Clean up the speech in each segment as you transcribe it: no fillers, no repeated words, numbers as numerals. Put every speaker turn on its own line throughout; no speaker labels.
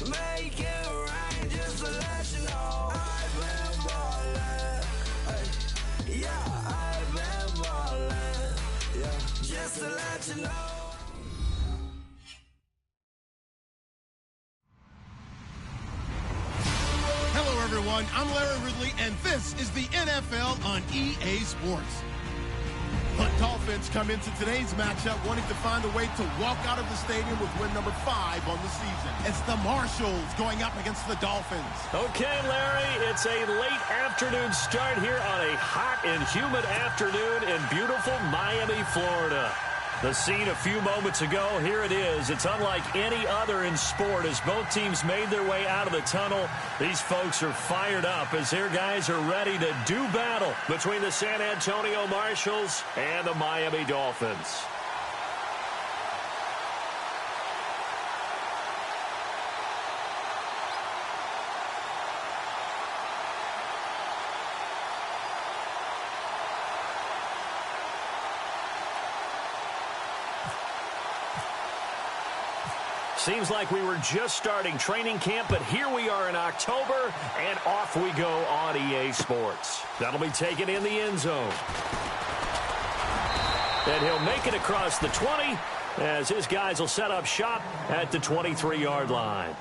Make it rain just to let you know I've been ballin'. Hey, yeah, I've been ballin'. Yeah, just to let you know.
Hello, everyone. I'm Larry Ridley, and this is the NFL on EA Sports. The Dolphins come into today's matchup wanting to find a way to walk out of the stadium with win number 5 on the season. It's the Marshalls going up against the Dolphins.
Okay, Larry, it's a late afternoon start here on a hot and humid afternoon in beautiful Miami, Florida. The scene a few moments ago, here it is. It's unlike any other in sport as both teams made their way out of the tunnel. These folks are fired up as their guys are ready to do battle between the San Antonio Marshalls and the Miami Dolphins. Seems like we were just starting training camp, but here we are in October, and off we go on EA Sports. That'll be taken in the end zone. And he'll make it across the 20 as his guys will set up shop at the 23-yard line.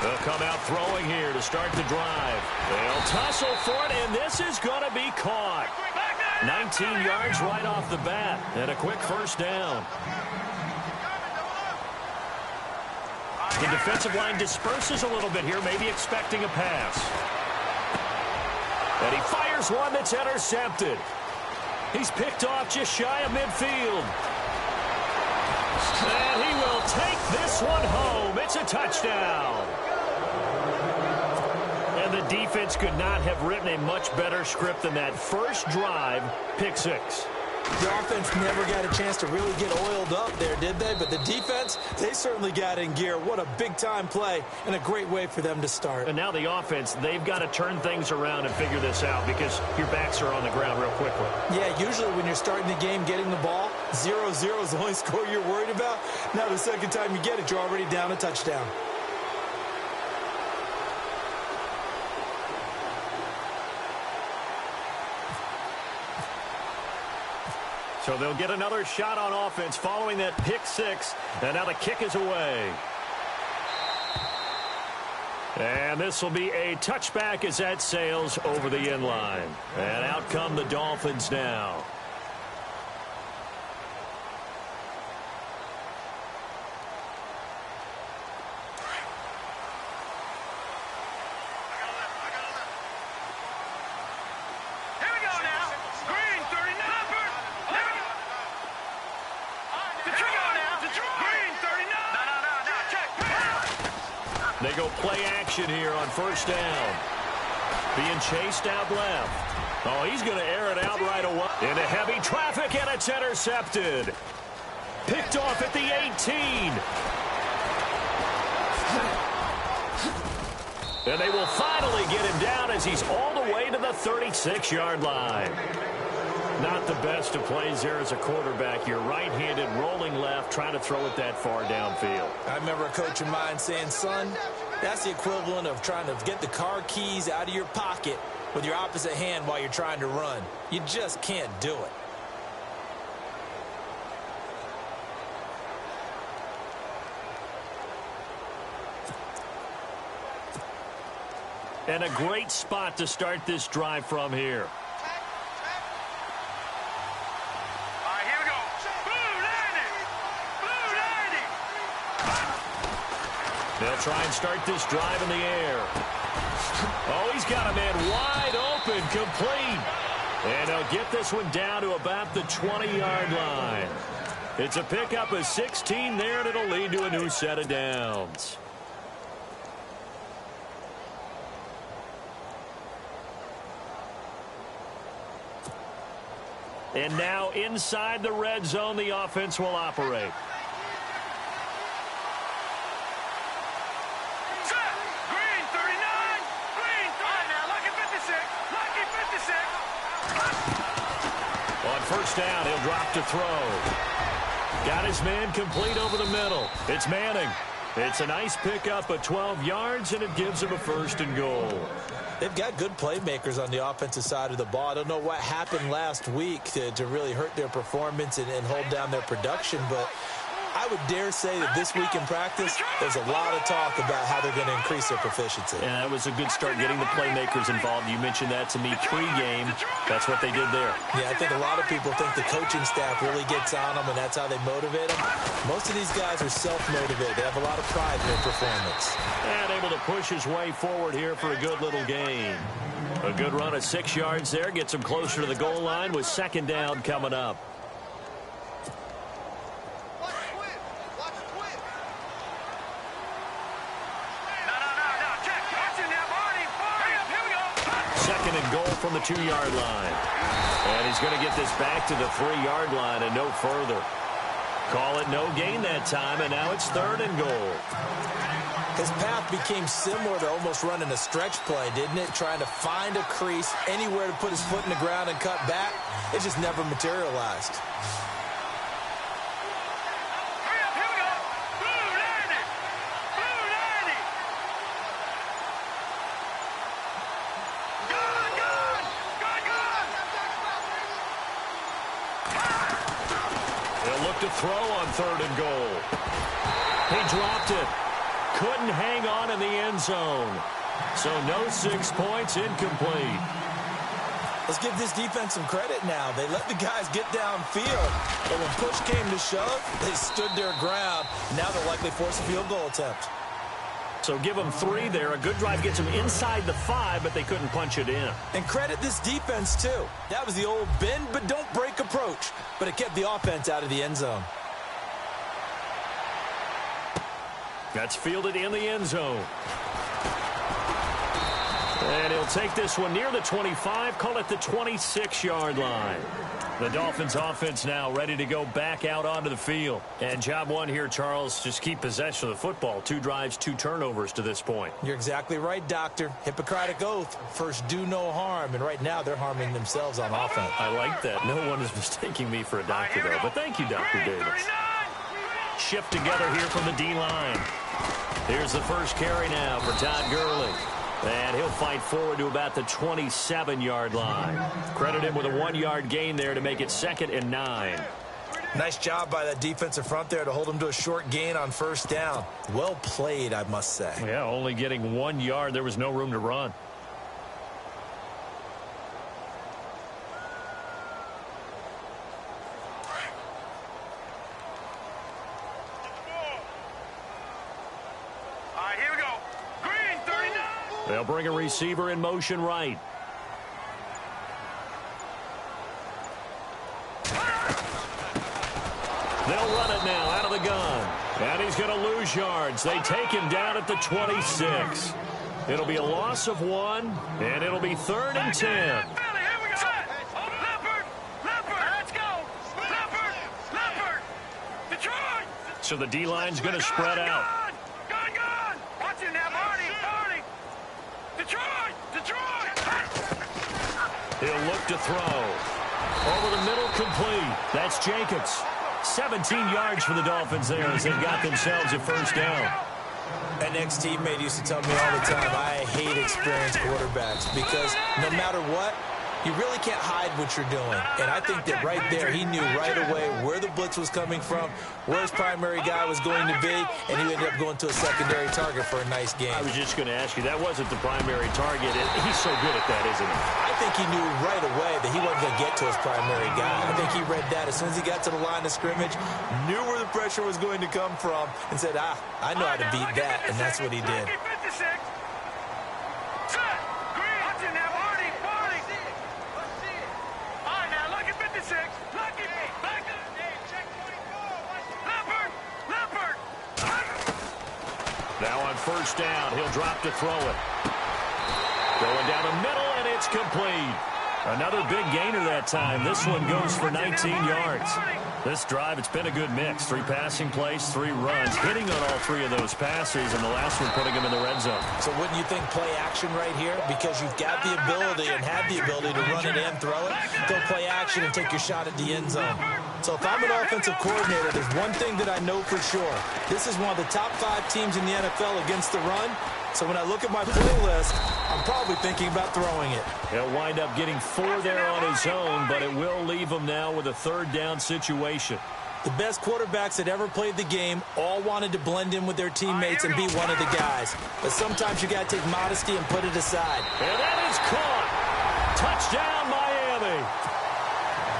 They'll come out throwing here to start the drive. They'll tussle for it, and this is going to be caught. 19 yards right off the bat, and a quick first down. The defensive line disperses a little bit here, maybe expecting a pass. And he fires one that's intercepted. He's picked off just shy of midfield. And he will take this one home. It's a touchdown. And the defense could not have written a much better script than that first drive, pick six.
The offense never got a chance to really get oiled up there, did they? But the defense, they certainly got in gear. What a big-time play and a great way for them to start.
And now the offense, they've got to turn things around and figure this out because your backs are on the ground real quickly. Yeah,
usually when you're starting the game, getting the ball, 0-0 is the only score you're worried about. Now the second time you get it, you're already down a touchdown.
So they'll get another shot on offense following that pick six. And now the kick is away. And this will be a touchback as that sails over the end line. And out come the Dolphins now. They go play action here on first down. Being chased out left. Oh, he's going to air it out right away. Into heavy traffic, and it's intercepted. Picked off at the 18. And they will finally get him down as he's all the way to the 36-yard line. Not the best of plays there as a quarterback. You're right-handed, rolling left, trying to throw it that far downfield.
I remember a coach of mine saying, son, that's the equivalent of trying to get the car keys out of your pocket with your opposite hand while you're trying to run. You just can't do it.
And a great spot to start this drive from here. They'll try and start this drive in the air. Oh, he's got a man wide open, complete. And he'll get this one down to about the 20-yard line. It's a pickup of 16 there, and it'll lead to a new set of downs. And now inside the red zone, the offense will operate.
Green, 39. Green, 3. Now, lucky 56. Lucky 56.
On first down, he'll drop to throw. Got his man complete over the middle. It's Manning. It's a nice pickup of 12 yards, and it gives him a 1st and goal.
They've got good playmakers on the offensive side of the ball. I don't know what happened last week to really hurt their performance and hold down their production, but I would dare say that this week in practice, there's a lot of talk about how they're going to increase their proficiency.
And that was a good start getting the playmakers involved. You mentioned that to me pregame. That's what they did there.
Yeah, I think a lot of people think the coaching staff really gets on them, and that's how they motivate them. Most of these guys are self-motivated. They have a lot of pride in their performance.
And able to push his way forward here for a good little gain. A good run of 6 yards there. Gets him closer to the goal line with 2nd down coming up. From the 2-yard line. And he's going to get this back to the 3-yard line and no further. Call it no gain that time, and now it's 3rd and goal.
His path became similar to almost running a stretch play, didn't it? Trying to find a crease, anywhere to put his foot in the ground and cut back. It just never materialized.
To throw on 3rd and goal. He dropped it. Couldn't hang on in the end zone. So no 6 points, incomplete.
Let's give this defense some credit now. They let the guys get downfield, but when push came to shove, they stood their ground. Now they'll likely force a field goal attempt.
So give them 3 there. A good drive gets them inside the 5, but they couldn't punch it in.
And credit this defense, too. That was the old bend but don't break approach, but it kept the offense out of the end zone.
That's fielded in the end zone. And he'll take this one near the 25, call it the 26-yard line. The Dolphins offense now ready to go back out onto the field. And job one here, Charles, just keep possession of the football. 2 drives, 2 turnovers to this point.
You're exactly right, Doctor. Hippocratic oath. First, do no harm. And right now, they're harming themselves on offense.
I like that. No one is mistaking me for a doctor, though. But thank you, Dr. Davis. Shift together here from the D-line. Here's the first carry now for Todd Gurley. And he'll fight forward to about the 27-yard line. Credit him with a 1-yard gain there to make it 2nd and 9.
Nice job by that defensive front there to hold him to a short gain on first down. Well played, I must say.
Yeah, only getting 1 yard. There was no room to run. They'll bring a receiver in motion right. They'll run it now out of the gun. And he's going to lose yards. They take him down at the 26. It'll be a loss of 1, and it'll be 3rd and 10. So the D-line's going to spread out. He'll look to throw. Over the middle, complete. That's Jacobs. 17 yards for the Dolphins there as they've got themselves a first down.
An ex-teammate used to tell me all the time, I hate experienced quarterbacks because no matter what, You really can't hide what you're doing. And I think that right there, he knew right away where the blitz was coming from, where his primary guy was going to be, and he ended up going to a secondary target for a nice game.
I was just going to ask you, that wasn't the primary target. He's so good at that, isn't he?
I think he knew right away that he wasn't going to get to his primary guy. I think he read that as soon as he got to the line of scrimmage, knew where the pressure was going to come from, and said, I know how to beat that, and that's what he did.
Now on first down, he'll drop to throw it. Going down the middle, and it's complete. Another big gainer that time. This one goes for 19 yards. This drive, it's been a good mix. 3 passing plays, 3 runs, hitting on all 3 of those passes, and the last one putting him in the red zone.
So wouldn't you think play action right here? Because you've got the ability and have the ability to run it and throw it. Go play action and take your shot at the end zone. So if I'm an offensive coordinator, there's one thing that I know for sure. This is one of the top 5 teams in the NFL against the run. So when I look at my play list, I'm probably thinking about throwing it.
He'll wind up getting 4 there on his own, but it will leave him now with a 3rd down situation.
The best quarterbacks that ever played the game all wanted to blend in with their teammates and be one of the guys. But sometimes you got to take modesty and put it aside.
And that is caught. Touchdown, Miami.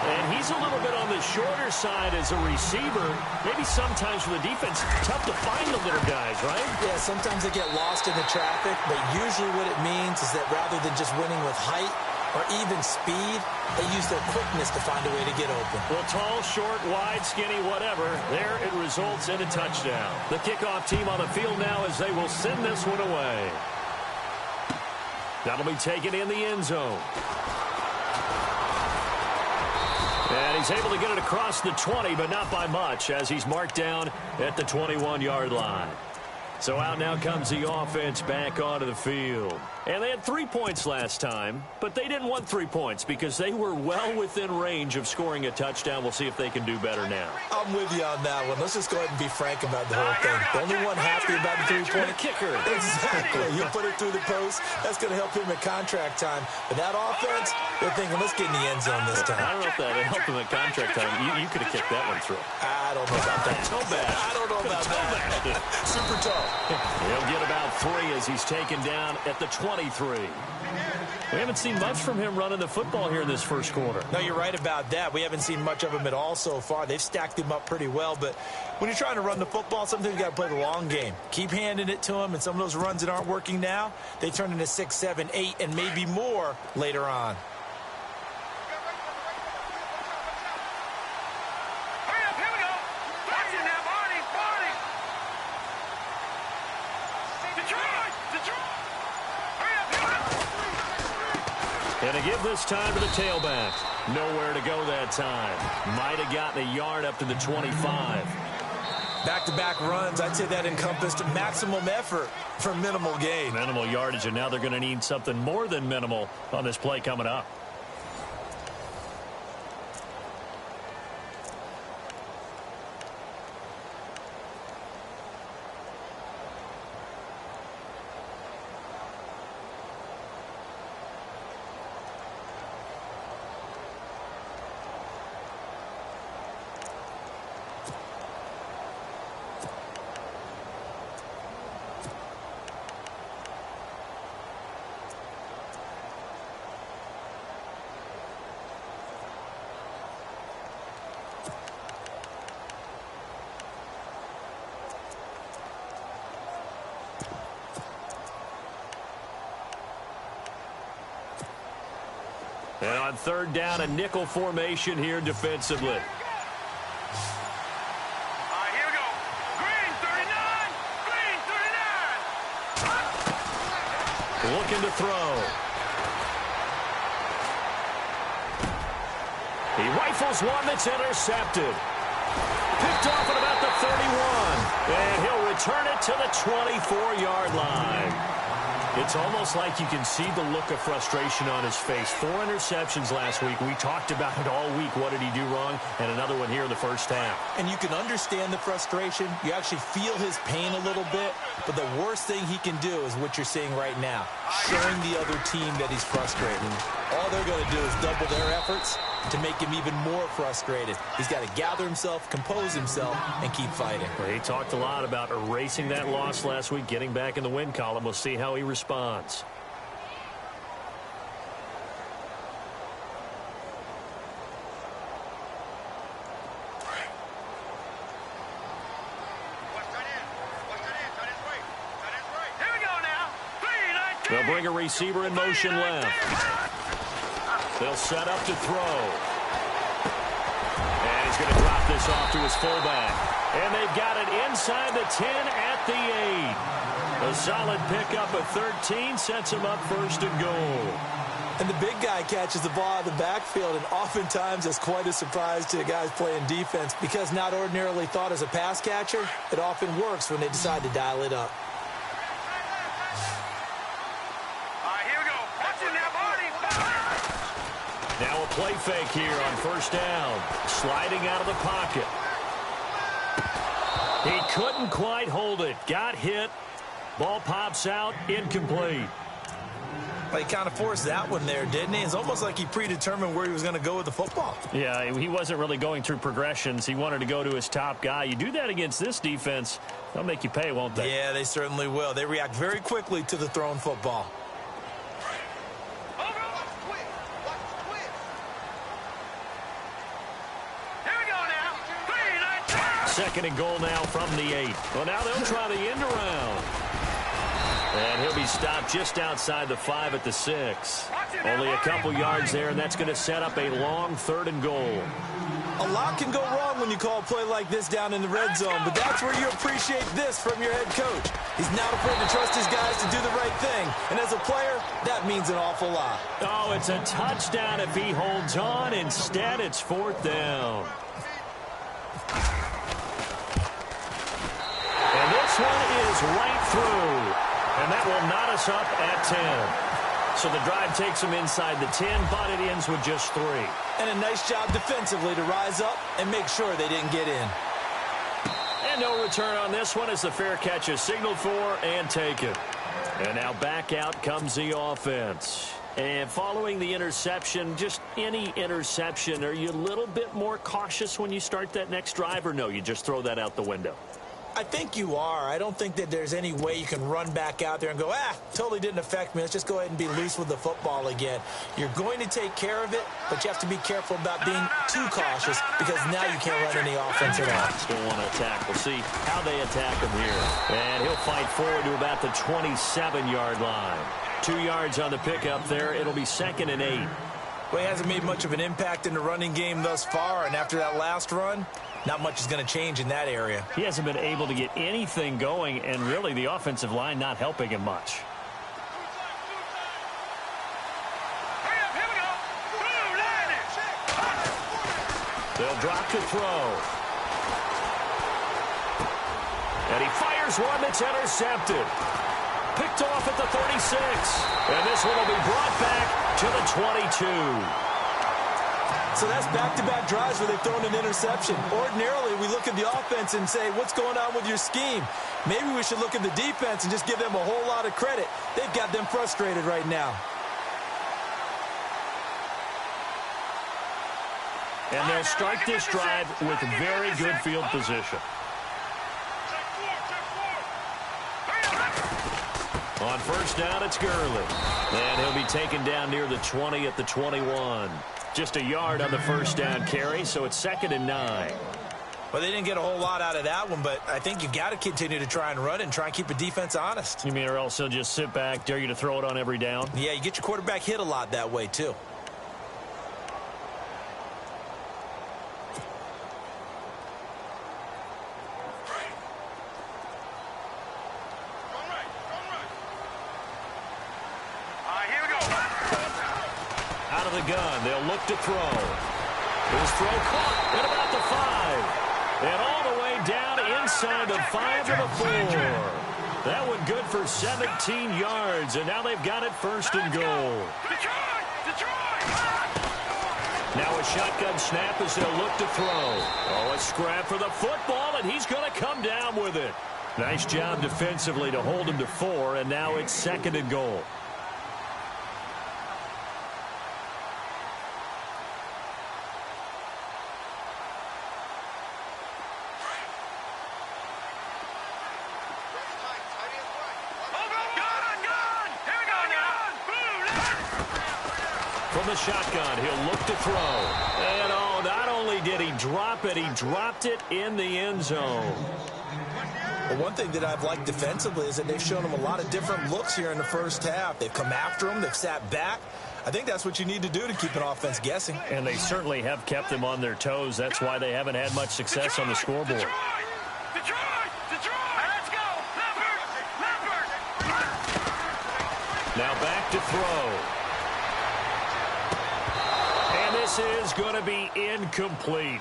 And he's a little bit on the shorter side as a receiver. Maybe sometimes for the defense, tough to find the little guys, right?
Yeah, sometimes they get lost in the traffic, but usually what it means is that rather than just winning with height or even speed, they use their quickness to find a way to get open.
Well, tall, short, wide, skinny, whatever, there it results in a touchdown. The kickoff team on the field now as they will send this one away. That'll be taken in the end zone. And he's able to get it across the 20, but not by much, as he's marked down at the 21-yard line. So out now comes the offense back onto the field. And they had 3 points last time, but they didn't want 3 points because they were well within range of scoring a touchdown. We'll see if they can do better now.
I'm with you on that one. Let's just go ahead and be frank about the whole thing. The only one happy about the 3-point
kicker.
Exactly. He'll put it through the post. That's going to help him at contract time. But that offense, they're thinking, let's get in the end zone this time.
I don't know if that helped him at contract time. You could have kicked that one through.
I don't know about that.
Toe bash.
I don't know about that. Super tough.
He'll get about 3 as he's taken down at the 23. We haven't seen much from him running the football here in this first quarter.
No, you're right about that. We haven't seen much of him at all so far. They've stacked him up pretty well, but when you're trying to run the football, sometimes you got to play the long game. Keep handing it to him, and some of those runs that aren't working now, they turn into 6, 7, 8, and maybe more later on.
And to give this time to the tailback. Nowhere to go that time. Might have gotten a yard up to the 25.
Back-to-back runs, I'd say that encompassed maximum effort for minimal gain.
Minimal yardage, and now they're going to need something more than minimal on this play coming up. And on 3rd down, a nickel formation here defensively.
All right, here we go. Green, 39. Green, 39.
Looking to throw. He rifles one that's intercepted. Picked off at about the 31. And he'll return it to the 24-yard line. It's almost like you can see the look of frustration on his face. 4 interceptions last week. We talked about it all week. What did he do wrong? And another one here in the first half.
And you can understand the frustration. You actually feel his pain a little bit. But the worst thing he can do is what you're seeing right now, showing the other team that he's frustrated. All they're going to do is double their efforts to make him even more frustrated. He's got to gather himself, compose himself, and keep fighting.
Well, he talked a lot about erasing that loss last week, getting back in the win column. We'll see how he responds. They'll bring a receiver in motion left. They'll set up to throw. And he's going to drop this off to his fullback. And they've got it inside the 10 at the 8. A solid pickup of 13 sets him up first and goal.
And the big guy catches the ball out of the backfield, and oftentimes it's quite a surprise to the guys playing defense because not ordinarily thought as a pass catcher, it often works when they decide to dial it up.
Now a play fake here on first down. Sliding out of the pocket. He couldn't quite hold it. Got hit. Ball pops out. Incomplete.
Well, he kind of forced that one there, didn't he? It's almost like he predetermined where he was going to go with the football.
Yeah, he wasn't really going through progressions. He wanted to go to his top guy. You do that against this defense, they'll make you pay, won't they?
Yeah, they certainly will. They react very quickly to the thrown football.
Second and goal now from the 8. Well, now they'll try the end around. And he'll be stopped just outside the 5 at the 6. Only a couple yards there, and that's going to set up a long 3rd and goal.
A lot can go wrong when you call a play like this down in the red zone, but that's where you appreciate this from your head coach. He's not afraid to trust his guys to do the right thing, and as a player, that means an awful lot.
Oh, it's a touchdown if he holds on. Instead, it's 4th down. And this one is right through, and that will knot us up at 10. So the drive takes them inside the 10, but it ends with just 3.
And a nice job defensively to rise up and make sure they didn't get in.
And no return on this one as the fair catch is signaled for and taken. And now back out comes the offense. And following the interception, just any interception, are you a little bit more cautious when you start that next drive, or no, you just throw that out the window?
I think you are. I don't think that there's any way you can run back out there and go, totally didn't affect me. Let's just go ahead and be loose with the football again. You're going to take care of it, but you have to be careful about being too cautious because now you can't run any offense at all.
Still want to attack. We'll see how they attack him here. And he'll fight forward to about the 27-yard line. 2 yards on the pickup there. It'll be 2nd and 8.
Well, he hasn't made much of an impact in the running game thus far, and after that last run, not much is going to change in that area.
He hasn't been able to get anything going, and really the offensive line not helping him much. They'll drop to throw. And he fires one that's intercepted. Picked off at the 36. And this one will be brought back to the 22.
So that's back-to-back drives where they've thrown an interception. Ordinarily, we look at the offense and say, what's going on with your scheme? Maybe we should look at the defense and just give them a whole lot of credit. They've got them frustrated right now.
And they'll start this drive with very good field position. On first down, it's Gurley. And he'll be taken down near the 20 at the 21. Just a yard on the first down carry, so it's 2nd and 9.
Well, they didn't get a whole lot out of that one, but I think you've got to continue to try and run and try and keep the defense honest.
You mean, or else they'll just sit back, dare you to throw it on every down?
Yeah, you get your quarterback hit a lot that way, too.
Out of the gun, they'll look to throw. His throw caught at about the 5. And all the way down inside the 5 to the 4. That one good for 17 yards, and now they've got it first and goal. Now a shotgun snap as they'll look to throw. Oh, a scrap for the football, and he's going to come down with it. Nice job defensively to hold him to 4, and now it's second and goal. From the shotgun, he'll look to throw. And oh, not only did he drop it, he dropped it in the end zone.
Well, one thing that I've liked defensively is that they've shown him a lot of different looks here in the first half. They've come after him. They've sat back. I think that's what you need to do to keep an offense guessing.
And they certainly have kept them on their toes. That's why they haven't had much success on the scoreboard. Now back to throw. And this is going to be incomplete.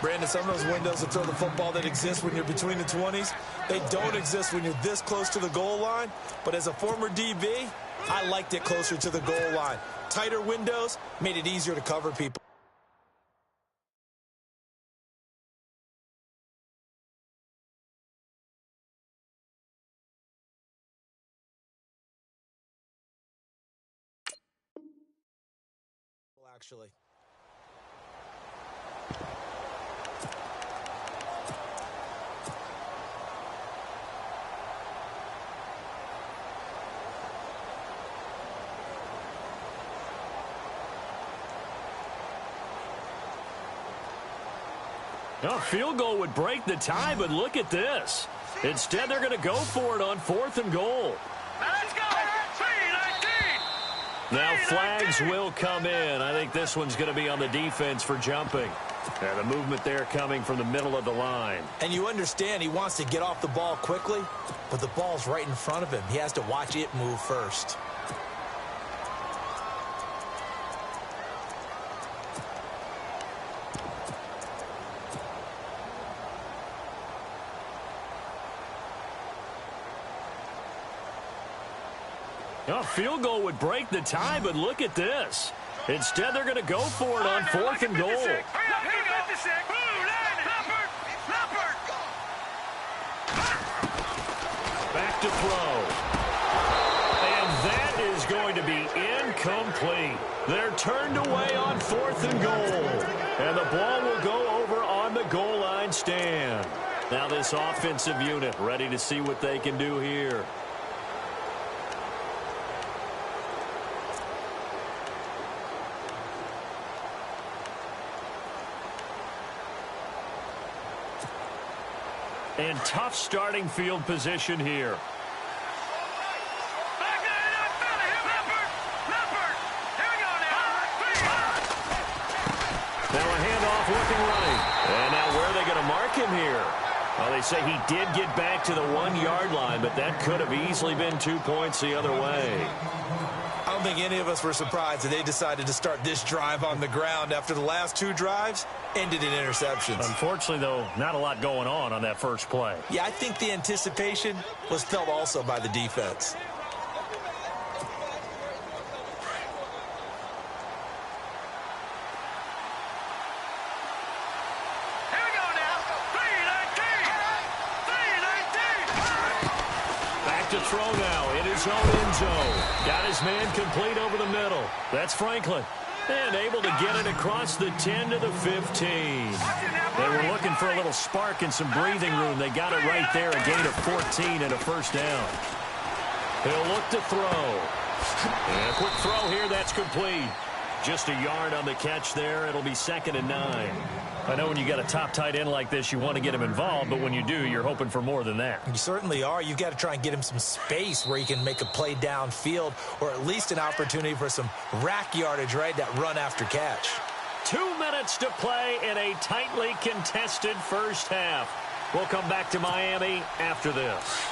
Brandon, some of those windows to throw the football that exist when you're between the 20s, they don't exist when you're this close to the goal line. But as a former DB, I liked it closer to the goal line. Tighter windows made it easier to cover people. Actually.
A field goal would break the tie, but look at this. Instead, they're going to go for it on 4th and goal.
Let's go! 3-19!
Now flags will come in. I think this one's going to be on the defense for jumping. And the movement there coming from the middle of the line.
And you understand he wants to get off the ball quickly, but the ball's right in front of him. He has to watch it move first.
A field goal would break the tie, but look at this. Instead, they're going to go for it on 4th and goal. Back to throw. And that is going to be incomplete. They're turned away on 4th and goal. And the ball will go over on the goal line stand. Now this offensive unit ready to see what they can do here. And tough starting field position here. Now a handoff looking right. And now where are they going to mark him here? Well, they say he did get back to the 1-yard line, but that could have easily been 2 points the other way.
I don't think any of us were surprised that they decided to start this drive on the ground after the last 2 drives ended in interceptions.
Unfortunately, though, not a lot going on that first play.
Yeah, I think the anticipation was felt also by the defense.
Here we go now. 3-19!
Back to throw now in his own end zone. Got his man complete over the middle. That's Franklin. And able to get it across the 10 to the 15. They were looking for a little spark and some breathing room. They got it right there, a gain of 14 and a first down. He'll look to throw. And a quick throw here, that's complete. Just a yard on the catch there. It'll be 2nd and 9. I know when you got a top tight end like this, you want to get him involved, but when you do, you're hoping for more than that.
You certainly are. You've got to try and get him some space where he can make a play downfield, or at least an opportunity for some rack yardage, right? That run after catch.
2 minutes to play in a tightly contested first half. We'll come back to Miami after this.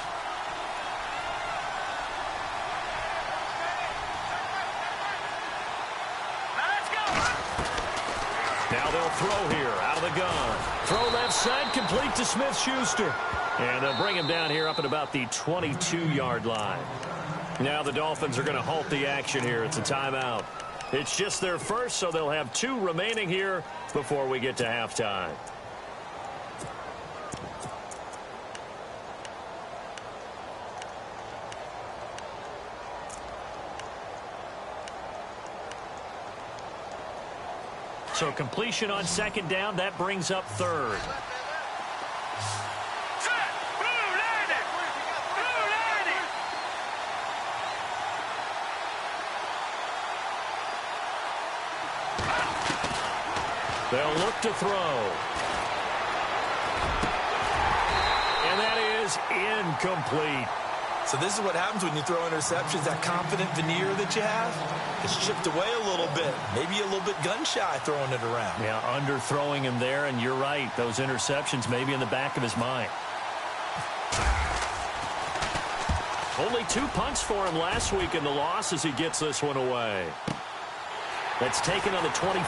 Now they'll throw here out of the gun. Throw left side, complete to Smith-Schuster. And they'll bring him down here up at about the 22-yard line. Now the Dolphins are going to halt the action here. It's a timeout. It's just their first, so they'll have 2 remaining here before we get to halftime. So completion on second down, that brings up third. They'll look to throw. And that is incomplete.
So this is what happens when you throw interceptions. That confident veneer that you have is chipped away a little bit. Maybe a little bit gun-shy throwing it around.
Yeah, underthrowing him there, and you're right. Those interceptions maybe in the back of his mind. Only 2 punts for him last week in the loss as he gets this one away. That's taken on the 25.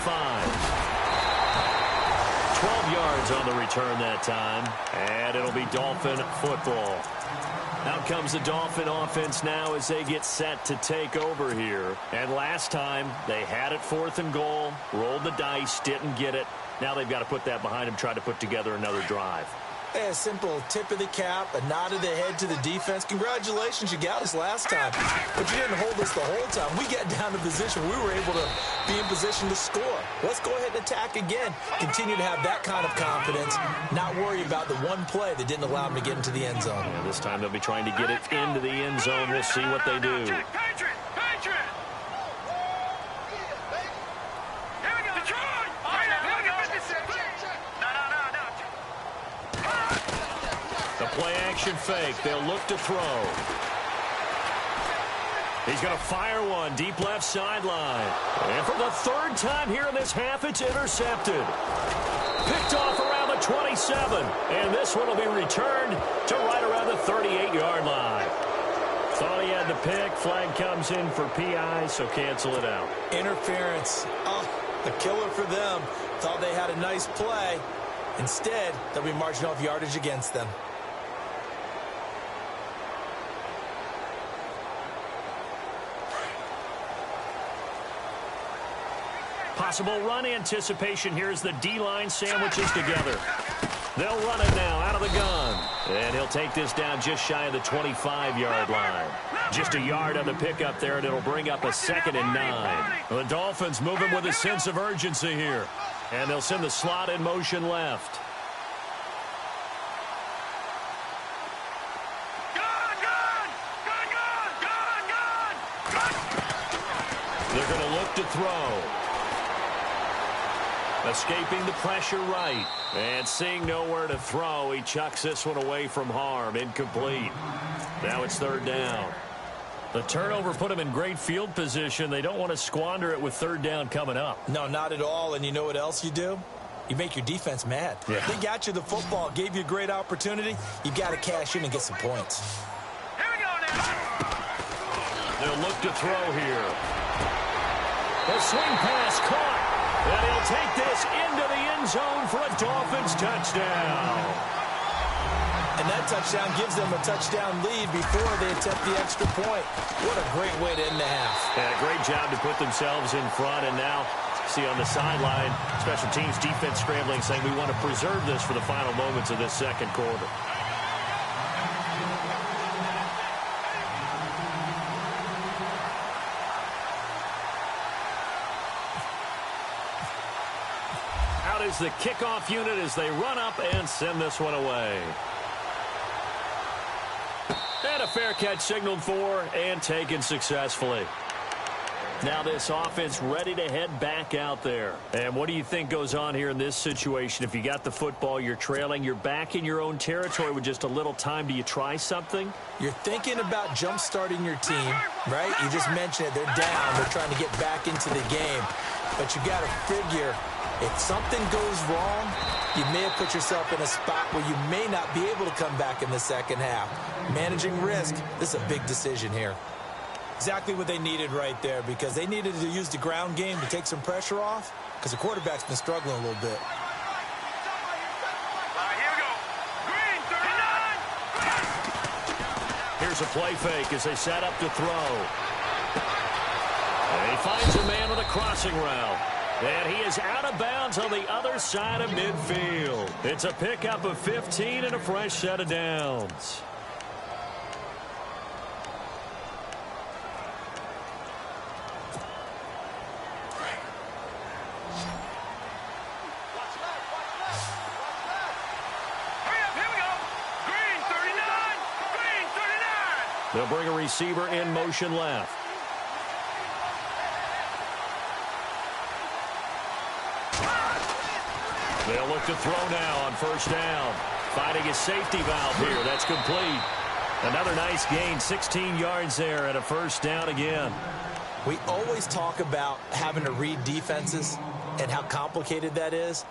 12 yards on the return that time, and it'll be Dolphin football. Out comes the Dolphin offense now as they get set to take over here. And last time, they had it 4th and goal, rolled the dice, didn't get it. Now they've got to put that behind them, try to put together another drive.
A simple tip of the cap, a nod of the head to the defense. Congratulations, you got us last time. But you didn't hold us the whole time. We got down to position. We were able to be in position to score. Let's go ahead and attack again. Continue to have that kind of confidence. Not worry about the one play that didn't allow them to get into the end zone.
Yeah, this time they'll be trying to get it into the end zone. We'll see what they do. Play-action fake. They'll look to throw. He's going to fire one deep left sideline. And for the 3rd time here in this half, it's intercepted. Picked off around the 27. And this one will be returned to right around the 38-yard line. Thought he had the pick. Flag comes in for PI, so cancel it out.
Interference. Oh, a killer for them. Thought they had a nice play. Instead, they'll be marching off yardage against them.
Possible run anticipation here as the D-line sandwiches together. They'll run it now out of the gun. And he'll take this down just shy of the 25-yard line. Just a yard on the pickup there, and it'll bring up a 2nd and 9. The Dolphins moving with a sense of urgency here. And they'll send the slot in motion left. They're going to look to throw. Escaping the pressure right. And seeing nowhere to throw, he chucks this one away from harm. Incomplete. Now it's 3rd down. The turnover put him in great field position. They don't want to squander it with 3rd down coming up.
No, not at all. And you know what else you do? You make your defense mad.
Yeah.
They got you the football, gave you a great opportunity. You got to cash in and get some points.
Here we go now.
They'll look to throw here. The swing pass caught. And he'll take this into the end zone for a Dolphins touchdown.
And that touchdown gives them a touchdown lead before they attempt the extra point. What a great way to end the half.
Yeah, great job to put themselves in front. And now, see on the sideline, special teams defense scrambling, saying we want to preserve this for the final moments of this 2nd quarter. Is the kickoff unit as they run up and send this one away. And a fair catch signaled for and taken successfully. Now this offense ready to head back out there. And what do you think goes on here in this situation? If you got the football, you're trailing, you're back in your own territory with just a little time. Do you try something?
You're thinking about jump-starting your team, right? You just mentioned it. They're down. They're trying to get back into the game. But you got to figure, if something goes wrong, you may have put yourself in a spot where you may not be able to come back in the 2nd half. Managing risk, this is a big decision here. Exactly what they needed right there, because they needed to use the ground game to take some pressure off. because the quarterback's been struggling a little bit.
Here we go. Green, 39.
Here's a play fake as they set up to throw. And he finds a man with a crossing route. And he is out of bounds on the other side of midfield. It's a pickup of 15 and a fresh set of downs. They'll bring a receiver in motion left. They'll look to throw now on first down. Finding his safety valve here. That's complete. Another nice gain, 16 yards there and a first down again.
We always talk about having to read defenses and how complicated that is.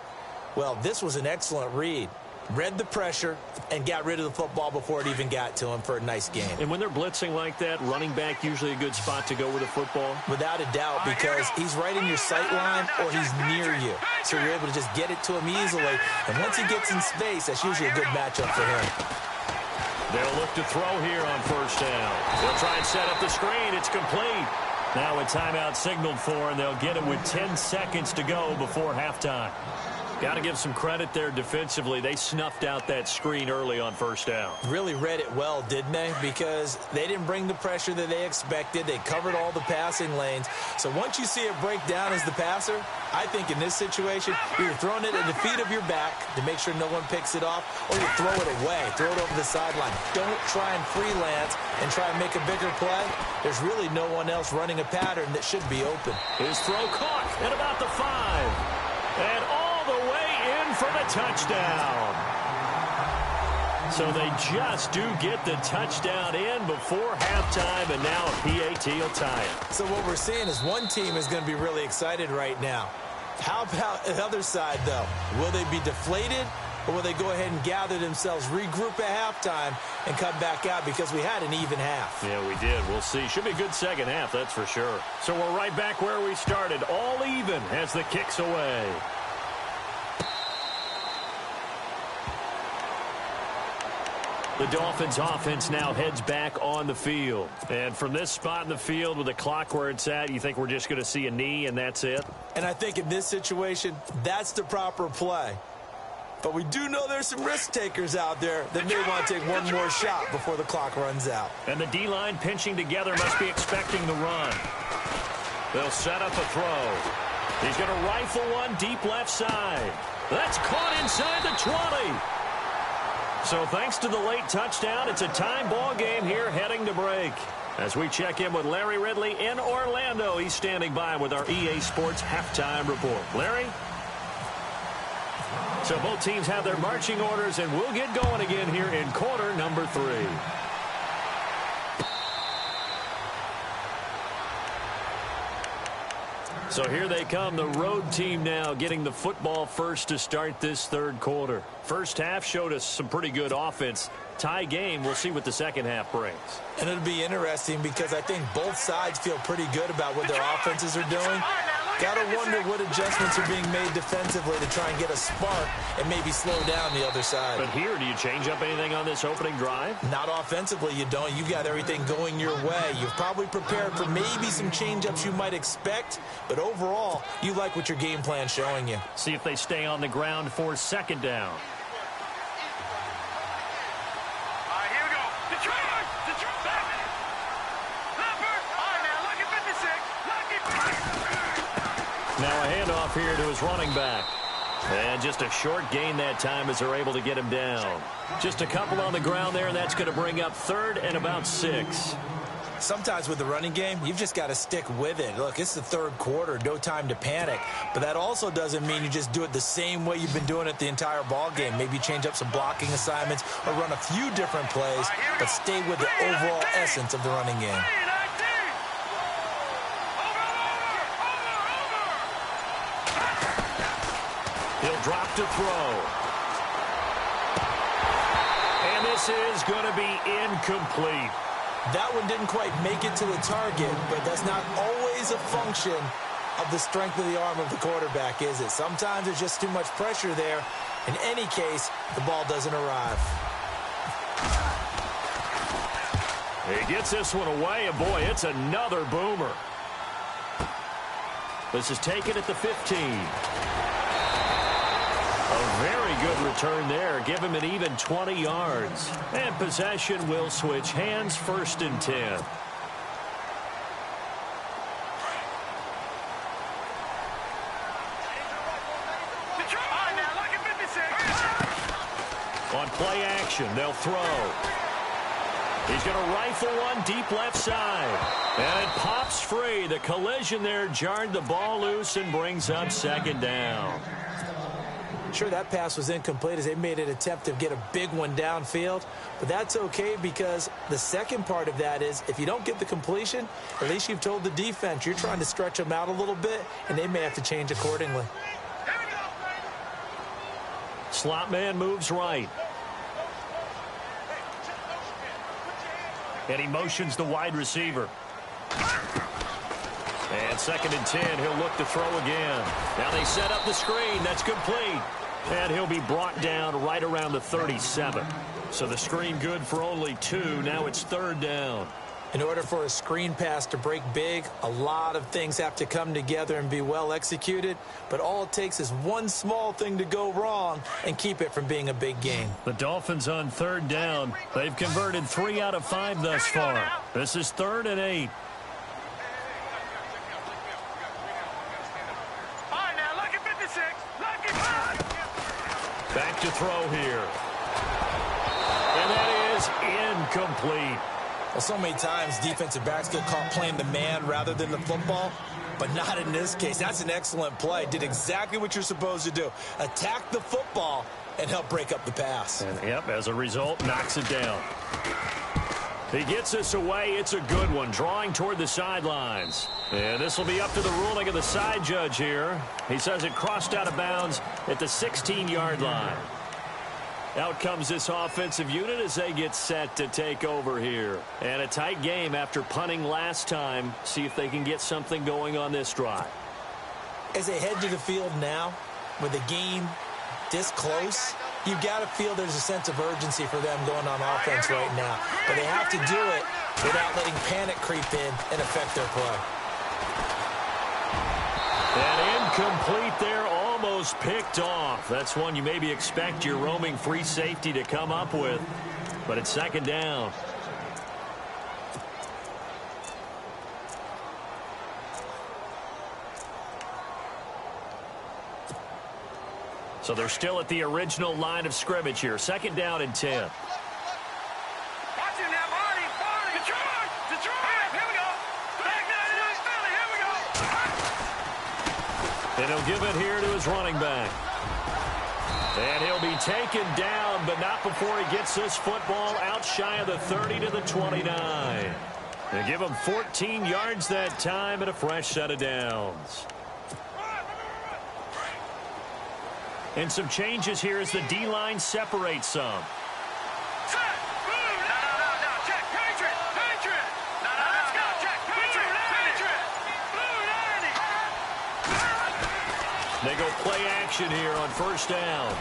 Well, this was an excellent read. Read the pressure and got rid of the football before it even got to him for a nice game.
And when they're blitzing like that, running back usually a good spot to go with the football?
Without a doubt, because he's right in your sight line or he's near you. So you're able to just get it to him easily. And once he gets in space, that's usually a good matchup for him.
They'll look to throw here on first down. They'll try and set up the screen. It's complete. Now a timeout signaled for, and they'll get it with 10 seconds to go before halftime. Got to give some credit there defensively. They snuffed out that screen early on first down.
Really read it well, didn't they? Because they didn't bring the pressure that they expected. They covered all the passing lanes. So once you see it break down as the passer, I think in this situation, you're throwing it at the feet of your back to make sure no one picks it off, or you throw it away, throw it over the sideline. Don't try and freelance and try and make a bigger play. There's really no one else running a pattern that should be open.
His throw caught at about the 5. And all the way in for the touchdown. So they just do get the touchdown in before halftime, and now a PAT will tie it.
So what we're seeing is one team is going to be really excited right now. How about the other side, though? Will they be deflated, or will they go ahead and gather themselves, regroup at halftime, and come back out because we had an even half?
Yeah, we did. We'll see. Should be a good second half, that's for sure. So we're right back where we started, all even as the kick's away. The Dolphins offense now heads back on the field. And from this spot in the field with the clock where it's at, you think we're just going to see a knee and that's it?
And I think in this situation, that's the proper play. But we do know there's some risk takers out there that may want to take one more shot before the clock runs out.
And the D-line pinching together must be expecting the run. They'll set up a throw. He's going to rifle one deep left side. That's caught inside the 20. So thanks to the late touchdown, it's a time ball game here heading to break. As we check in with Larry Ridley in Orlando, he's standing by with our EA Sports halftime report. Larry? So both teams have their marching orders, and we'll get going again here in quarter number 3. So here they come, the road team now getting the football first to start this third quarter. First half showed us some pretty good offense. Tie game, we'll see what the second half brings. And
it'll be interesting because I think both sides feel pretty good about what their offenses are doing. Got to wonder what adjustments are being made defensively to try and get a spark and maybe slow down the other side.
But here, do you change up anything on this opening drive?
Not offensively, you don't. You've got everything going your way. You've probably prepared for maybe some change-ups you might expect, but overall, you like what your game plan's showing you.
See if they stay on the ground for second down. Now a handoff here to his running back. And just a short gain that time as they're able to get him down. Just a couple on the ground there, and that's going to bring up third and about 6.
Sometimes with the running game, you've just got to stick with it. Look, it's the third quarter, no time to panic. But that also doesn't mean you just do it the same way you've been doing it the entire ball game. Maybe change up some blocking assignments or run a few different plays, but stay with the overall essence of the running game.
He'll drop to throw. And this is going to be incomplete.
That one didn't quite make it to the target, but that's not always a function of the strength of the arm of the quarterback, is it? Sometimes there's just too much pressure there. In any case, the ball doesn't arrive.
He gets this one away, and boy, it's another boomer. This is taken at the 15. A very good return there. Give him an even 20 yards. And possession will switch hands, 1st and 10. On play action, they'll throw. He's going to rifle one deep left side. And it pops free. The collision there jarred the ball loose and brings up 2nd down.
Sure, that pass was incomplete as they made an attempt to get a big one downfield. But that's okay because the second part of that is if you don't get the completion, at least you've told the defense you're trying to stretch them out a little bit, and they may have to change accordingly.
Slot man moves right. And he motions the wide receiver. And 2nd and 10, he'll look to throw again. Now they set up the screen. That's complete. And he'll be brought down right around the 37. So the screen good for only 2. Now it's 3rd down.
In order for a screen pass to break big, a lot of things have to come together and be well executed. But all it takes is one small thing to go wrong and keep it from being a big gain.
The Dolphins on 3rd down. They've converted 3 out of 5 thus far. This is 3rd and 8. Back to throw here. And that is incomplete.
Well, so many times defensive backs get caught playing the man rather than the football, but not in this case. That's an excellent play. Did exactly what you're supposed to do. Attack the football and help break up the pass.
And, yep, as a result, knocks it down. He gets this away. It's a good one, drawing toward the sidelines. And this will be up to the ruling of the side judge here. He says it crossed out of bounds at the 16-yard line. Out comes this offensive unit as they get set to take over here. And a tight game after punting last time. See if they can get something going on this drive.
As they head to the field now, with the game this close, you've got to feel there's a sense of urgency for them going on offense right now. But they have to do it without letting panic creep in and affect their play.
And incomplete there, almost picked off. That's one you maybe expect your roaming free safety to come up with. But it's 2nd down. So they're still at the original line of scrimmage here. 2nd down and 10. And he'll give it here to his running back. And he'll be taken down, but not before he gets this football out shy of the 30 to the 29. They give him 14 yards that time and a fresh set of downs. And some changes here as the D-line separates some. They go play action here on 1st down.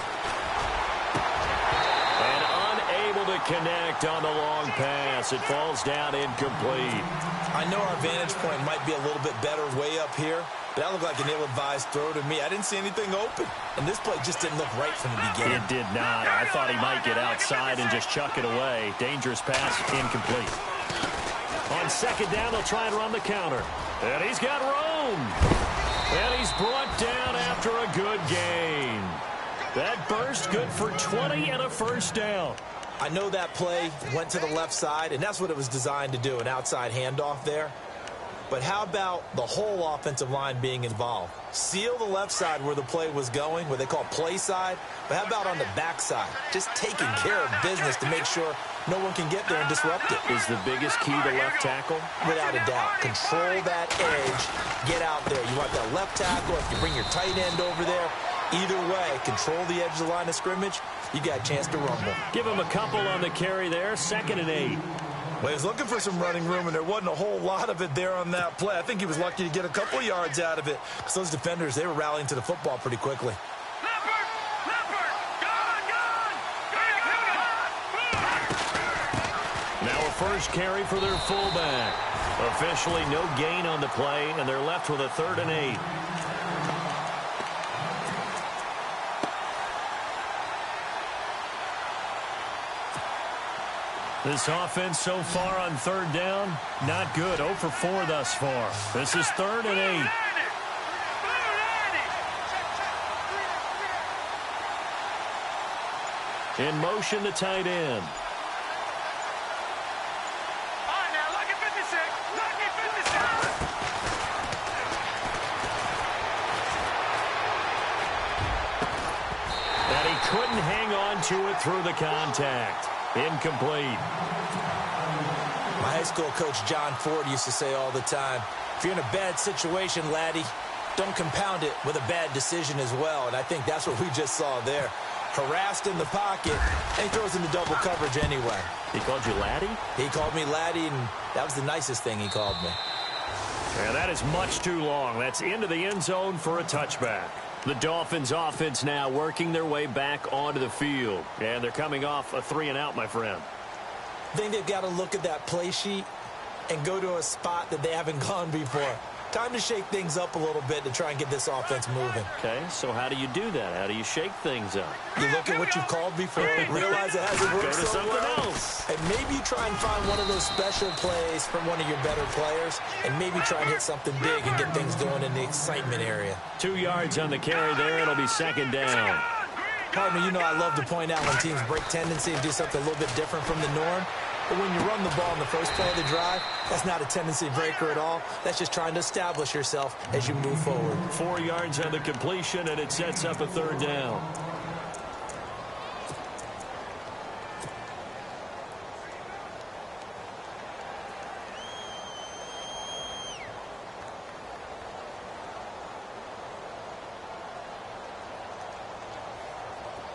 And unable to connect on the long pass. It falls down incomplete.
I know our vantage point might be a little bit better way up here, but that looked like an ill-advised throw to me. I didn't see anything open, and this play just didn't look right from the beginning.
It did not. I thought he might get outside and just chuck it away. Dangerous pass, incomplete. On 2nd down, they'll try and run the counter. And he's got room. And he's brought down after a good gain. That burst good for 20 and a 1st down.
I know that play went to the left side, and that's what it was designed to do, an outside handoff there. But how about the whole offensive line being involved? Seal the left side where the play was going, what they call play side. But how about on the back side? Just taking care of business to make sure no one can get there and disrupt it.
Is the biggest key to left tackle?
Without a doubt. Control that edge. Get out there. You want that left tackle. If you bring your tight end over there, either way, control the edge of the line of scrimmage. You got a chance to rumble.
Give him a couple on the carry there. 2nd and 8.
Well, he was looking for some running room, and there wasn't a whole lot of it there on that play. I think he was lucky to get a couple yards out of it because those defenders, they were rallying to the football pretty quickly.
Now a first carry for their fullback. Officially no gain on the play, and they're left with a 3rd and 8. This offense so far on 3rd down, not good. 0 for 4 thus far. This is 3rd and 8. In motion, the tight end. And he couldn't hang on to it through the contact. Incomplete.
My high school coach, John Ford, used to say all the time, if you're in a bad situation, laddie, don't compound it with a bad decision as well. And I think that's what we just saw there. Harassed in the pocket, and he throws into double coverage anyway.
He called you laddie?
He called me laddie, and that was the nicest thing he called me.
And that is much too long. That's into the end zone for a touchback. The Dolphins offense now working their way back onto the field. And they're coming off a 3-and-out, my friend.
I think they've got to look at that play sheet and go to a spot that they haven't gone before. Time to shake things up a little bit to try and get this offense moving.
Okay, so how do you do that? How do you shake things up?
You look at what you've called before, realize it hasn't worked
Go to
so
something
well,
else.
and maybe try and find one of those special plays from one of your better players, and maybe try and hit something big and get things going in the excitement area.
2 yards on the carry there. It'll be 2nd down.
Partner, you know I love to point out when teams break tendency and do something a little bit different from the norm. But when you run the ball in the first play of the drive, that's not a tendency breaker at all. That's just trying to establish yourself as you move forward.
4 yards on the completion, and it sets up a 3rd down.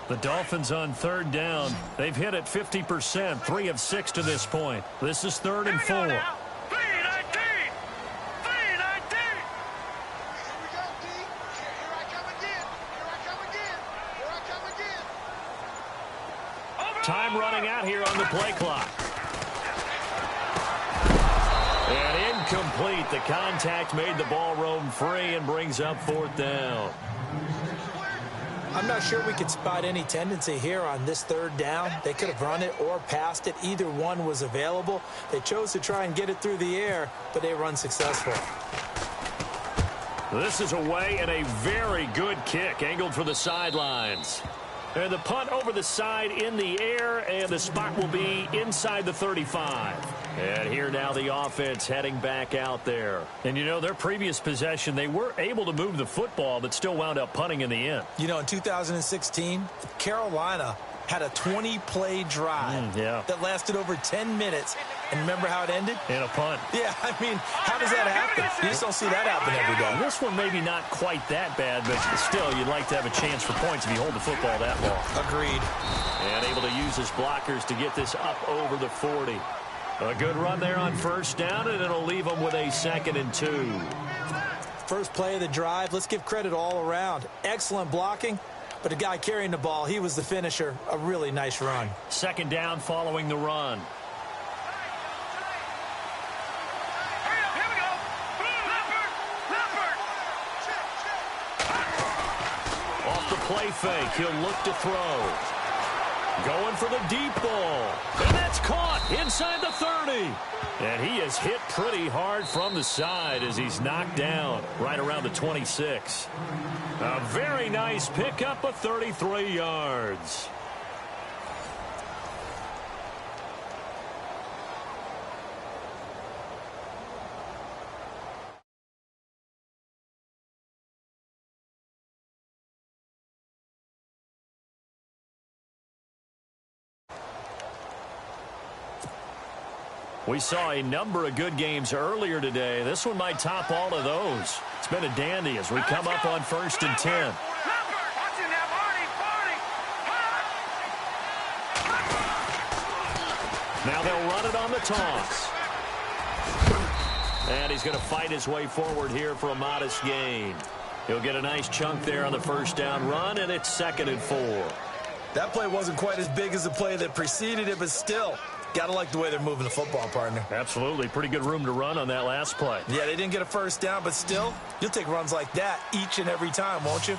The Dolphins on 3rd down. They've hit it 50%, 3 of 6 to this point. This is 3rd and 4.
3-19. 3-19. Here we go, D. Here I come again. Here I come again. Here I come again.
Time running out here on the play clock. And incomplete. The contact made the ball roam free and brings up 4th down.
I'm not sure we could spot any tendency here on this 3rd down. They could have run it or passed it. Either one was available. They chose to try and get it through the air, but they were unsuccessful.
This is away and a very good kick angled for the sidelines. And the punt over the side in the air, and the spot will be inside the 35. And here now the offense heading back out there. And, you know, their previous possession, they were able to move the football, but still wound up punting in the end.
You know, in 2016, Carolina had a 20-play drive that lasted over 10 minutes. And remember how it ended?
In a punt.
Yeah, I mean, how does that happen? You just don't see that happen every day.
This one maybe not quite that bad, but still you'd like to have a chance for points if you hold the football that long.
Agreed.
And able to use his blockers to get this up over the 40. A good run there on 1st down, and it'll leave them with a 2nd and 2.
First play of the drive, let's give credit all around. Excellent blocking, but the guy carrying the ball, he was the finisher. A really nice run.
2nd down following the run. Off the play fake, he'll look to throw. Going for the deep ball. And that's caught inside the 30. And he is hit pretty hard from the side as he's knocked down right around the 26. A very nice pickup of 33 yards. We saw a number of good games earlier today. This one might top all of those. It's been a dandy as we come up on 1st and 10. Now they'll run it on the toss. And he's going to fight his way forward here for a modest gain. He'll get a nice chunk there on the first down run, and it's 2nd and 4.
That play wasn't quite as big as the play that preceded it, but still, got to like the way they're moving the football, partner.
Absolutely. Pretty good room to run on that last play.
Yeah, they didn't get a first down, but still, you'll take runs like that each and every time, won't you?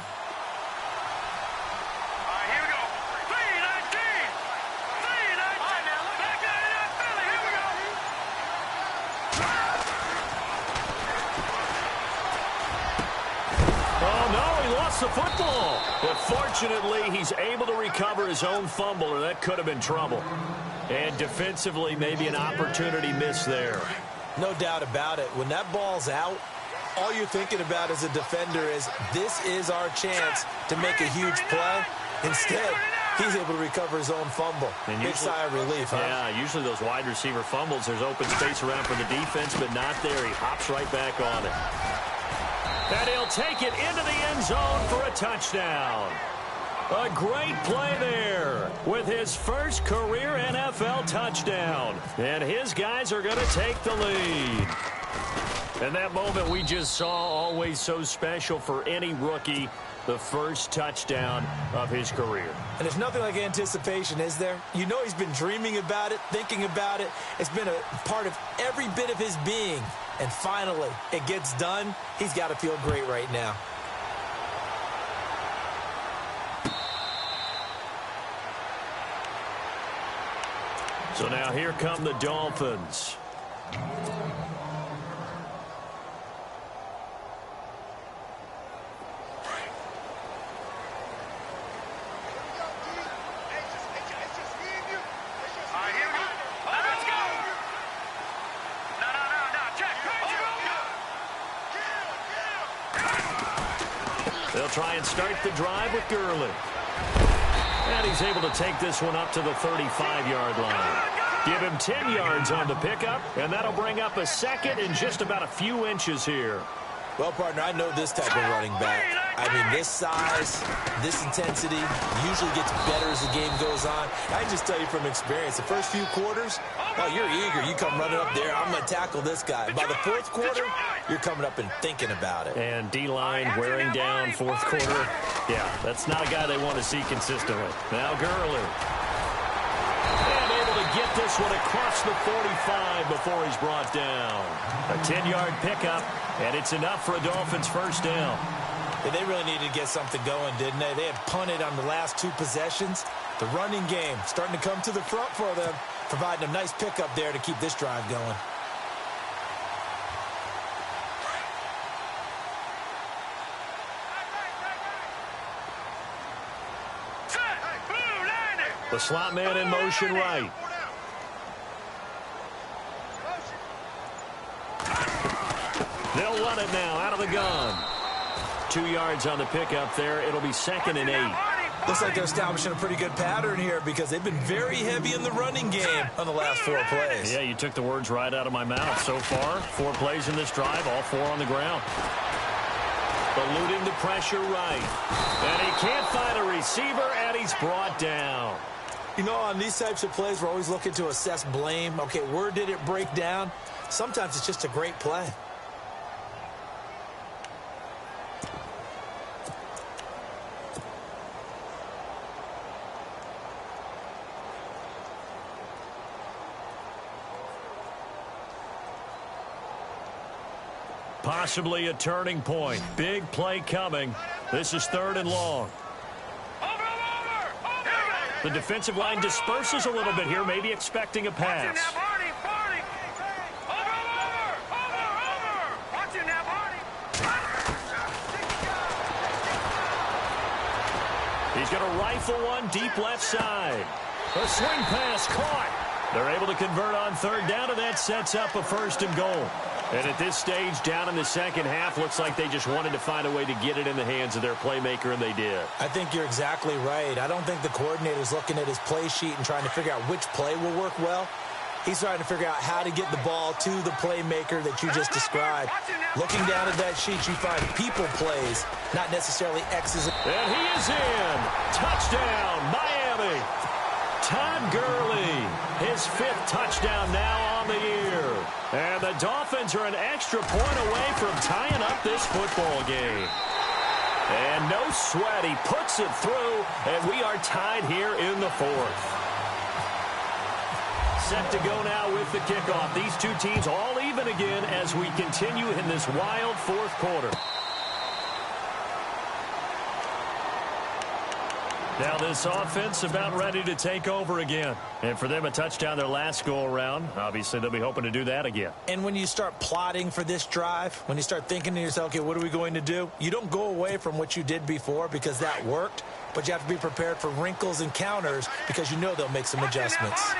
The football, but fortunately he's able to recover his own fumble, or that could have been trouble. And defensively, maybe an opportunity missed there.
No doubt about it. When that ball's out, all you're thinking about as a defender is, this is our chance to make a huge play. Instead, he's able to recover his own fumble. And big sigh of relief, huh?
Yeah, usually those wide receiver fumbles, there's open space around for the defense, but not there. He hops right back on it. And he'll take it into the end zone for a touchdown. A great play there with his first career NFL touchdown. And his guys are going to take the lead. And that moment we just saw, always so special for any rookie, the first touchdown of his career.
And there's nothing like anticipation, is there? You know he's been dreaming about it, thinking about it. It's been a part of every bit of his being. And finally, it gets done. He's got to feel great right now.
So now here come the Dolphins. They'll try and start the drive with Gurley. And he's able to take this one up to the 35-yard line. Give him 10 yards on the pickup, and that'll bring up a second in just about a few inches here.
Well, partner, I know this type of running back. I mean, this size, this intensity usually gets better as the game goes on. I can just tell you from experience, the first few quarters, oh, you're eager. You come running up there, I'm going to tackle this guy. By the fourth quarter, you're coming up and thinking about it.
And D-line wearing down fourth quarter. Yeah, that's not a guy they want to see consistently. Now Gurley. And able to get this one across the 45 before he's brought down. A 10-yard pickup, and it's enough for a Dolphins first down.
Yeah, they really needed to get something going, didn't they? They had punted on the last two possessions. The running game starting to come to the front for them, providing a nice pickup there to keep this drive going.
The slot man in motion right. They'll run it now out of the gun. 2 yards on the pickup there. It'll be 2nd and 8.
Looks like they're establishing a pretty good pattern here because they've been very heavy in the running game on the last 4 plays.
Yeah, you took the words right out of my mouth. So far, 4 plays in this drive, all 4 on the ground. Eluding the pressure right. And he can't find a receiver, and he's brought down.
You know, on these types of plays, we're always looking to assess blame. Okay, where did it break down? Sometimes it's just a great play.
Possibly a turning point. Big play coming. This is 3rd and long. The defensive line disperses a little bit here, maybe expecting a pass. He's going to rifle one deep left side. A swing pass caught. They're able to convert on 3rd down, and that sets up a 1st and goal. And at this stage, down in the second half, looks like they just wanted to find a way to get it in the hands of their playmaker, and they did.
I think you're exactly right. I don't think the coordinator's looking at his play sheet and trying to figure out which play will work well. He's trying to figure out how to get the ball to the playmaker that you just described. Looking down at that sheet, you find people plays, not necessarily X's.
And he is in. Touchdown, Miami. Todd Gurley, his 5th touchdown now on the year. And the Dolphins are an extra point away from tying up this football game. And no sweat, he puts it through, and we are tied here in the 4th. Set to go now with the kickoff. These two teams all even again as we continue in this wild 4th quarter. Now this offense about ready to take over again. And for them, a touchdown their last go-around. Obviously, they'll be hoping to do that again.
And when you start plotting for this drive, when you start thinking to yourself, okay, what are we going to do? You don't go away from what you did before because that worked, but you have to be prepared for wrinkles and counters because you know they'll make some adjustments.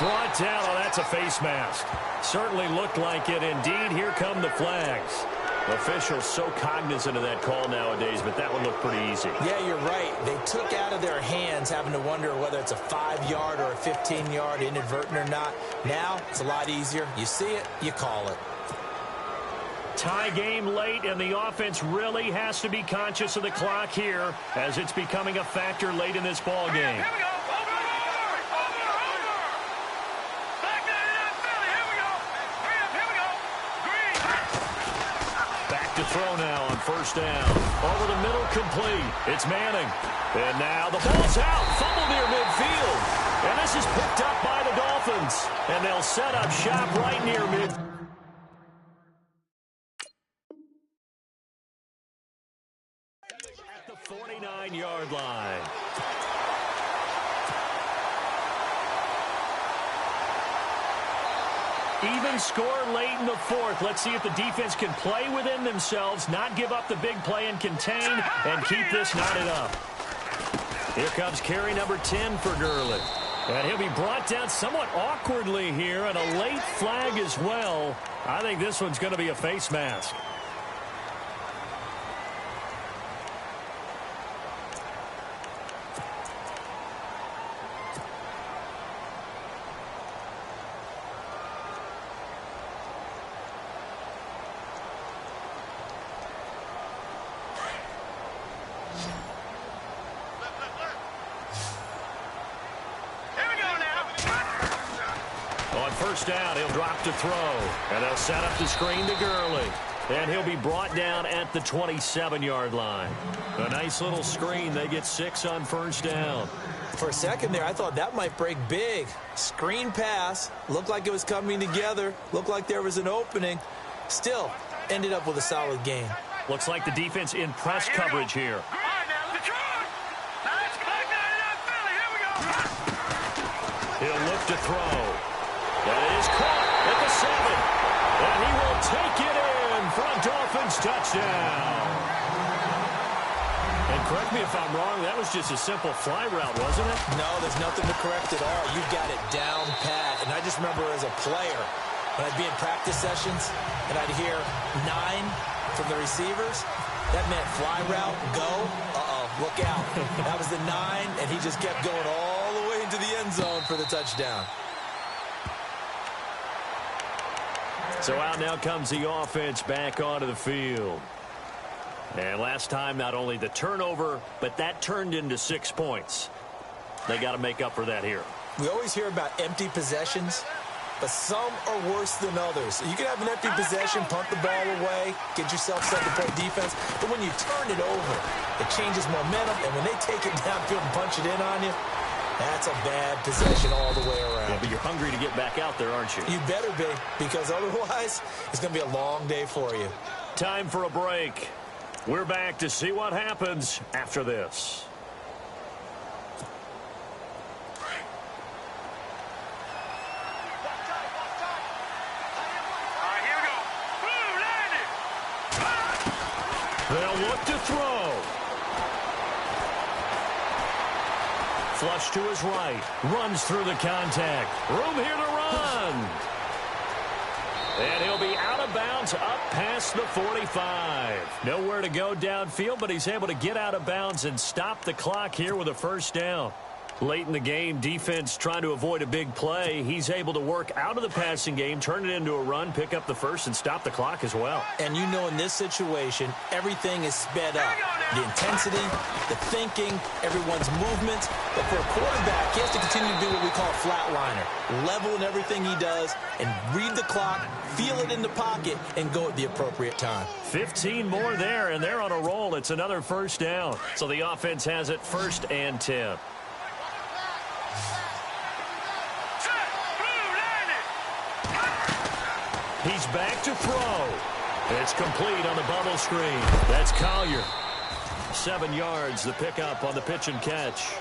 Brought down. Oh, that's a face mask. Certainly looked like it. Indeed, here come the flags. Officials so cognizant of that call nowadays, but that would look pretty easy.
Yeah, you're right. They took out of their hands having to wonder whether it's a 5-yard or a 15-yard inadvertent or not. Now, it's a lot easier. You see it, you call it.
Tie game late, and the offense really has to be conscious of the clock here as it's becoming a factor late in this ball game.
Here we go.
Throw now on 1st down. Over the middle, complete. It's Manning. And now the ball's out. Fumble near midfield. And this is picked up by the Dolphins. And they'll set up shop right near mid. At the 49-yard line. Even score late in the 4th. Let's see if the defense can play within themselves, not give up the big play and contain, and keep this knotted up. Here comes carry number 10 for Gurley. And he'll be brought down somewhat awkwardly here, and a late flag as well. I think this one's going to be a face mask. First down, he'll drop to throw. And they'll set up the screen to Gurley. And he'll be brought down at the 27-yard line. A nice little screen. They get 6 on 1st down.
For a second there, I thought that might break big. Screen pass. Looked like it was coming together. Looked like there was an opening. Still, ended up with a solid game.
Looks like the defense in press coverage here. He'll look to throw. That is caught at the 7. And he will take it in for a Dolphins touchdown. And correct me if I'm wrong, that was just a simple fly route, wasn't it?
No, there's nothing to correct at all. You've got it down pat. And I just remember as a player, when I'd be in practice sessions and I'd hear 9 from the receivers, that meant fly route, go, look out. That was the 9, and he just kept going all the way into the end zone for the touchdown.
So out now comes the offense back onto the field. And last time, not only the turnover, but that turned into 6 points. They got to make up for that here.
We always hear about empty possessions, but some are worse than others. You can have an empty possession, punt the ball away, get yourself set to play defense, but when you turn it over, it changes momentum, and when they take it downfield and punch it in on you, that's a bad possession all the way around.
Yeah, but you're hungry to get back out there, aren't you?
You better be, because otherwise it's going to be a long day for you.
Time for a break. We're back to see what happens after this. They'll look to throw. Flush to his right. Runs through the contact. Room here to run. And he'll be out of bounds up past the 45. Nowhere to go downfield, but he's able to get out of bounds and stop the clock here with a first down. Late in the game, defense trying to avoid a big play. He's able to work out of the passing game, turn it into a run, pick up the first, and stop the clock as well.
And you know in this situation, everything is sped up. The intensity, the thinking, everyone's movements. But for a quarterback, he has to continue to do what we call a flatliner. Level in everything he does and read the clock, feel it in the pocket, and go at the appropriate time.
15 more there, and they're on a roll. It's another first down. So the offense has it 1st and 10. He's back to throw. It's complete on the bubble screen. That's Collier. 7 yards, the pickup on the pitch and catch.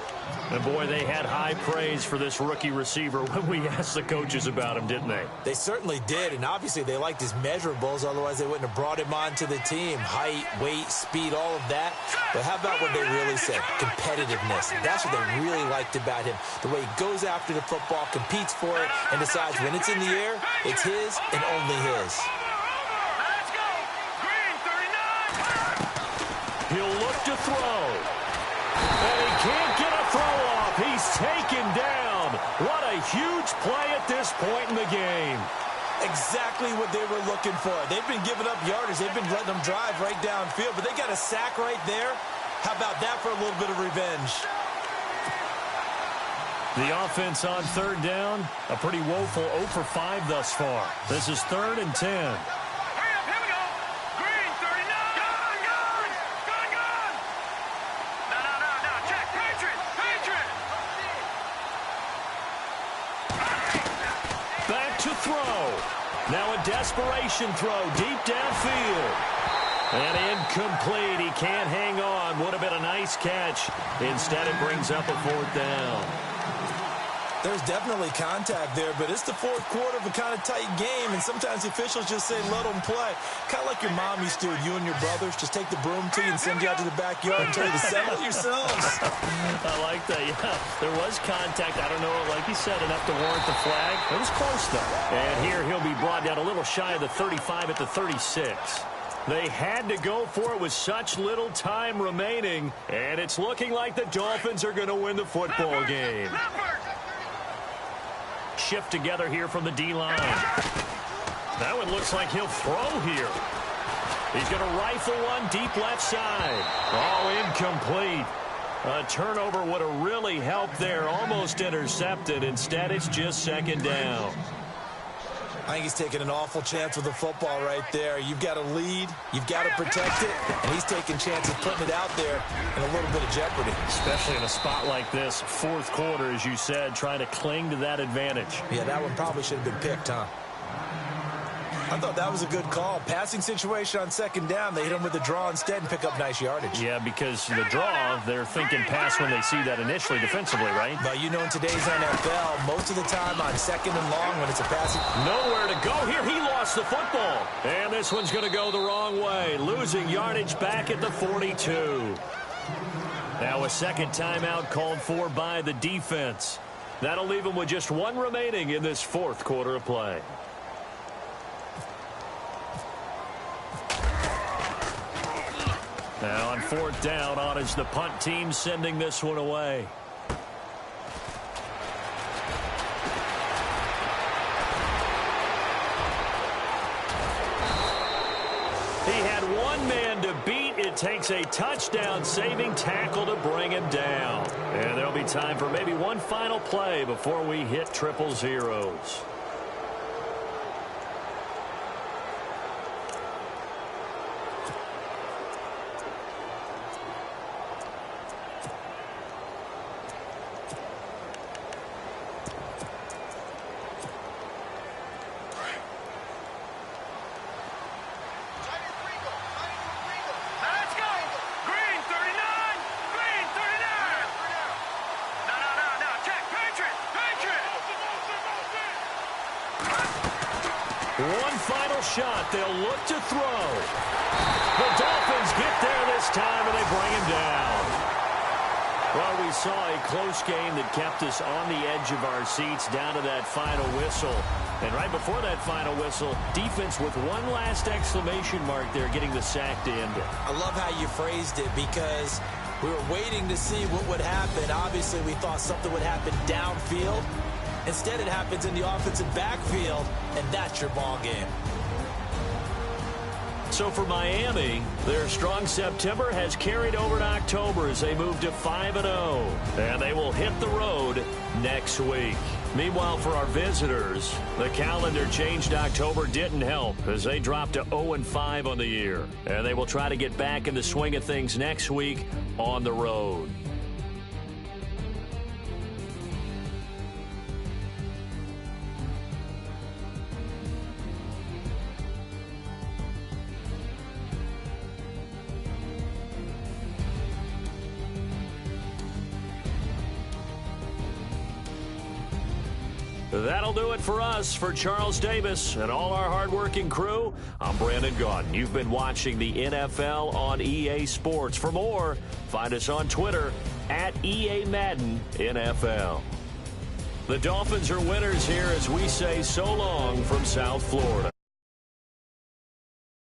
And, boy, they had high praise for this rookie receiver when we asked the coaches about him, didn't they?
They certainly did, and obviously they liked his measurables, otherwise they wouldn't have brought him onto the team. Height, weight, speed, all of that. But how about what they really said? Competitiveness. That's what they really liked about him. The way he goes after the football, competes for it, and decides when it's in the air, it's his and only his.
Let's go. Green 39.
He'll look to throw. And he can't get a throw off. He's taken down. What a huge play at this point in the game.
Exactly what they were looking for. They've been giving up yardage. They've been letting them drive right downfield, but they got a sack right there. How about that for a little bit of revenge?
The offense on 3rd down, a pretty woeful 0 for 5 thus far. This is 3rd and 10.
Hurry up, here we go. Green 39. Gone. No. Check. Patriot.
Back to throw. Now a desperation throw deep downfield. And incomplete. He can't hang on. Would have been a nice catch. Instead, it brings up a 4th down.
There's definitely contact there, but it's the 4th quarter of a kind of tight game, and sometimes the officials just say, let them play. Kind of like your mom used to with you and your brothers. Just take the broom to you and send you out to the backyard and tell you to settle it yourselves.
I like that, yeah. There was contact. I don't know, like you said, enough to warrant the flag. It was close, though. And here he'll be brought down a little shy of the 35 at the 36. They had to go for it with such little time remaining, and it's looking like the Dolphins are going to win the football game. Shift together here from the D-line. That one looks like he'll throw here. He's going to rifle one deep left side. Oh, incomplete. A turnover would have really helped there. Almost intercepted. Instead, it's just 2nd down.
I think he's taking an awful chance with the football right there. You've got to lead. You've got to protect it. And he's taking chances putting it out there in a little bit of jeopardy.
Especially in a spot like this, 4th quarter, as you said, trying to cling to that advantage.
Yeah, that one probably should have been picked, huh? I thought that was a good call. Passing situation on 2nd down. They hit him with a draw instead and pick up nice yardage.
Yeah, because the draw, they're thinking pass when they see that initially defensively, right?
But you know in today's NFL, most of the time on 2nd and long when it's a passing.
Nowhere to go here. He lost the football. And this one's going to go the wrong way. Losing yardage back at the 42. Now a 2nd timeout called for by the defense. That'll leave him with just 1 remaining in this 4th quarter of play. Now on 4th down, on is the punt team sending this one away. He had 1 man to beat. It takes a touchdown-saving tackle to bring him down. And there'll be time for maybe one final play before we hit 000. One final shot. They'll look to throw. The Dolphins get there this time, and they bring him down. Well, we saw a close game that kept us on the edge of our seats down to that final whistle. And right before that final whistle, defense with one last exclamation mark there, getting the sack to end it.
I love how you phrased it, because We were waiting to see what would happen. Obviously, we thought something would happen downfield. Instead, it happens in the offensive backfield, and that's your ball game.
So for Miami, their strong September has carried over to October as they move to 5-0. And they will hit the road next week. Meanwhile, for our visitors, the calendar changed. October didn't help as they dropped to 0-5 on the year. And they will try to get back in the swing of things next week on the road. That'll do it for us. For Charles Davis and all our hardworking crew, I'm Brandon Gaudin. You've been watching the NFL on EA Sports. For more, find us on Twitter at EA Madden NFL. The Dolphins are winners here as we say so long from South Florida.